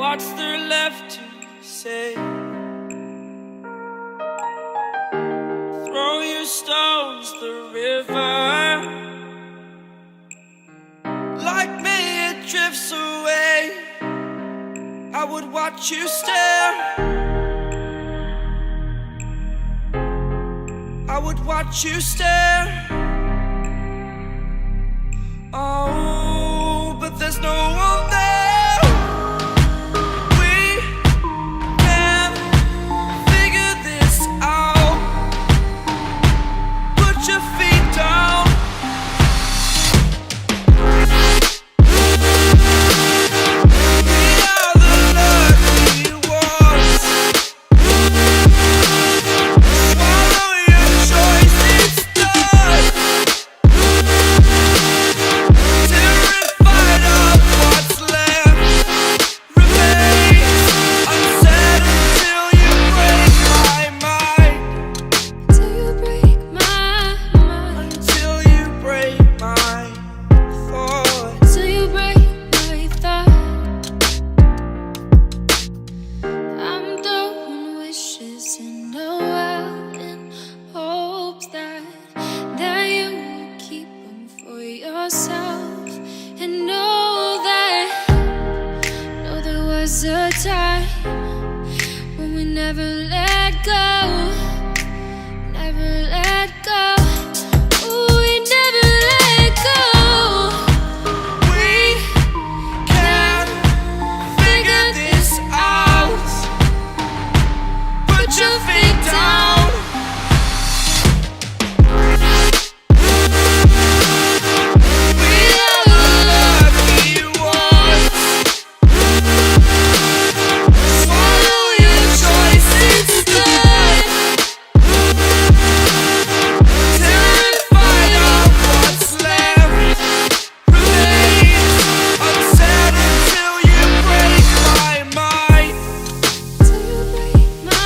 What's there left to say? Throw your stones the river. Like me it drifts away. I would watch you stare. I would watch you stare. Oh, but there's no one there. We can figure this out. Put your feet down. We are the lucky ones. Swallow your choice, it's done. Terrified of what's left remains unsaid until you break my mind. Till you break my mind. Until you break my thought. Till you break my thought. I'm throwing wishes in the well in hopes that you will keep them for yourself. And know there was a time when we never let go. Never let go. Ooh, we never let go. We can figure this out. Put your feet down. We are the lucky ones. Swallow your choice, it's done. Terrified of what's left remains unsaid until you break my mind. Till you break my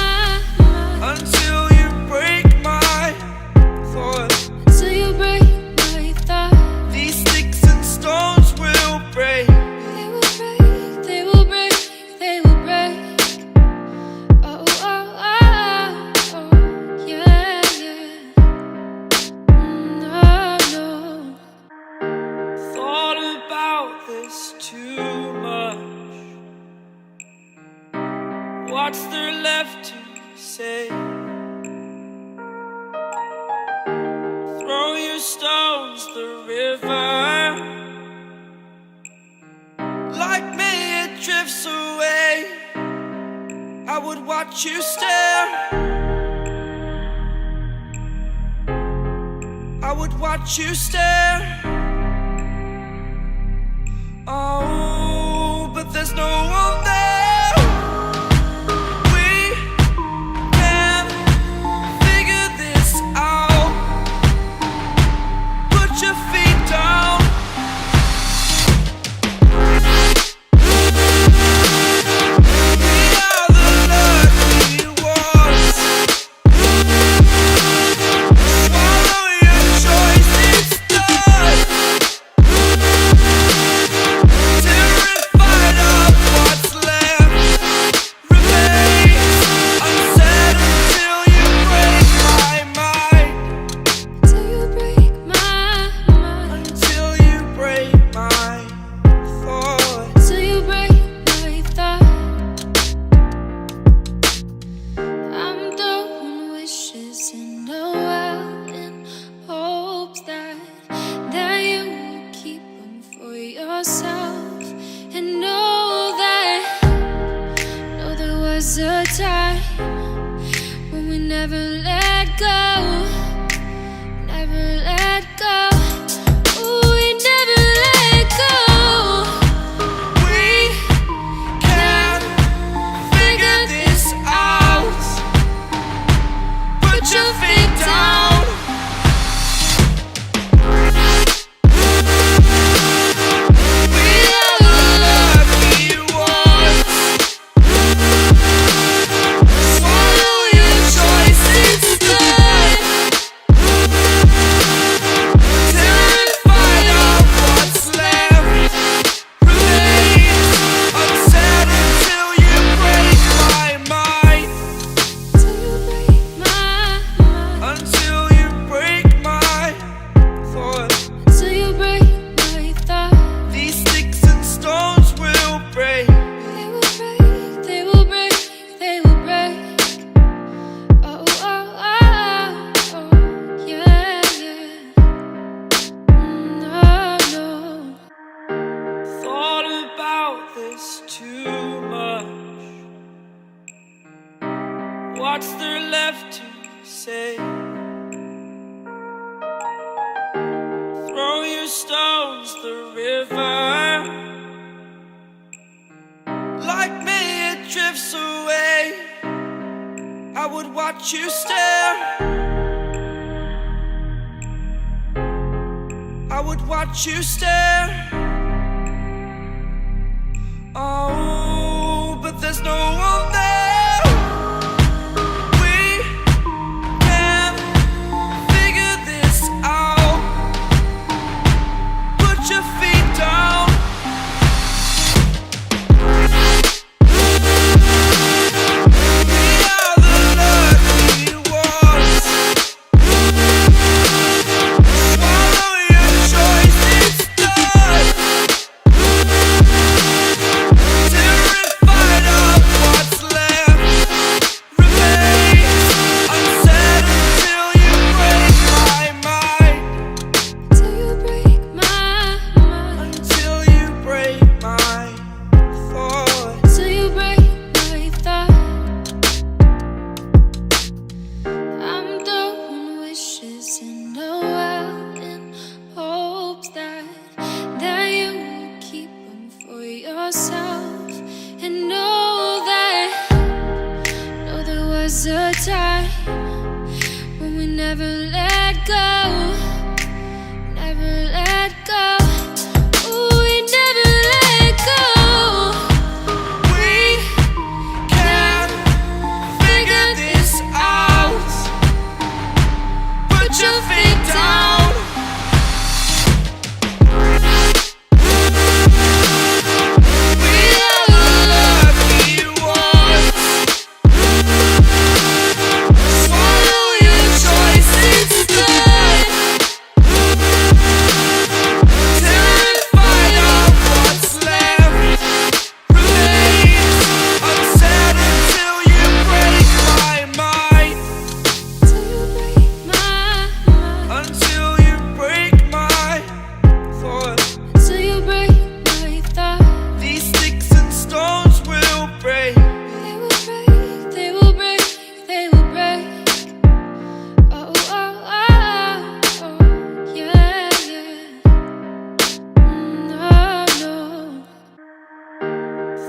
mind. Until you break my thought. Till you break my thought. These sticks and stones will break. They will break, they will break, they will break. Oh, oh, oh, oh, yeah, yeah. No, no. Thought about this too much. What's there left to say? Throw your stones the river. Like me it drifts away. I would watch you stare. I would watch you stare. Oh, but there's no one there. We can figure this out. Put your feet down. We are the lucky ones. Swallow your choice, it's done. Terrified of what's left remains unsaid until you break my mind. Till you break my mind. Until you break my thought. Till you break my thought. I'm throwing wishes in the well in hopes that you will keep them for yourself. And know there was a time when we never let go. Never let go. Ooh, we never let go. We can figure this out. Put your feet down. We are the lucky ones. Swallow your choice, it's done. what's there left to say? Throw your stones the river. Like me, it drifts away. I would watch you stare. I would watch you stare. Oh, but there's no one there. We can figure this out. Put your feet down. We are the lucky ones. Swallow your choice, it's done. Terrified of what's left remains unsaid until you break my mind. Till you break my mind. Until you break my thought. Till you break my thought. I'm throwing wishes in the well in hopes that you will keep them for yourself. And know there was a time when we never let go, never let go. Ooh, we never let go. We can figure this out. Put your feet down. We are the lucky ones. Swallow your choice, it's done. Terrified of what's left remains unsaid until you break my mind. Till you break my mind. Until you break my thought. Till you break my thought. These sticks and stones will break. They will break, they will break, they will break. Oh, oh, oh, oh, yeah, yeah. No, no.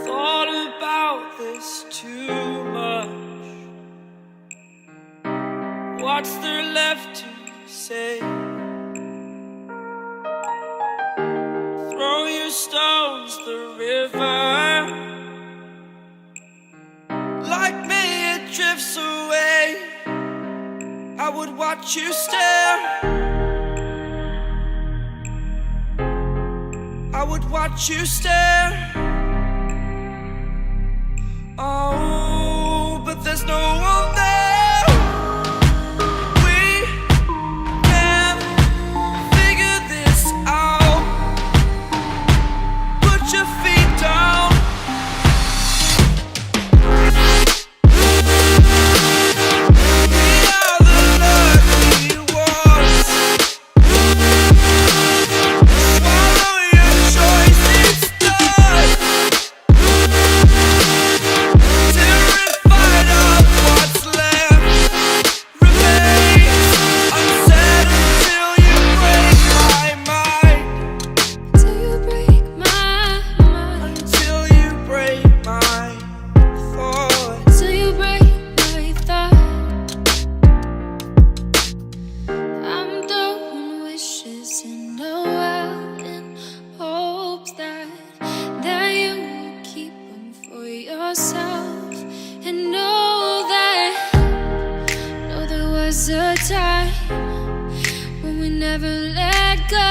Thought about this too much. What's there left to say? Throw your stones the river. Like me, it drifts away. I would watch you stare. I would watch you stare. Oh, but there's no one there. We can figure this out. Put your feet down. We are the lucky ones. Swallow your choice, it's done. Terrified of what's left remains unsaid until you break my mind. Till you break my mind. Until you break my thought. Till you break my thought. I'm throwing wishes in the well in hopes that you will keep them for yourself. And know there was a time when we never let go,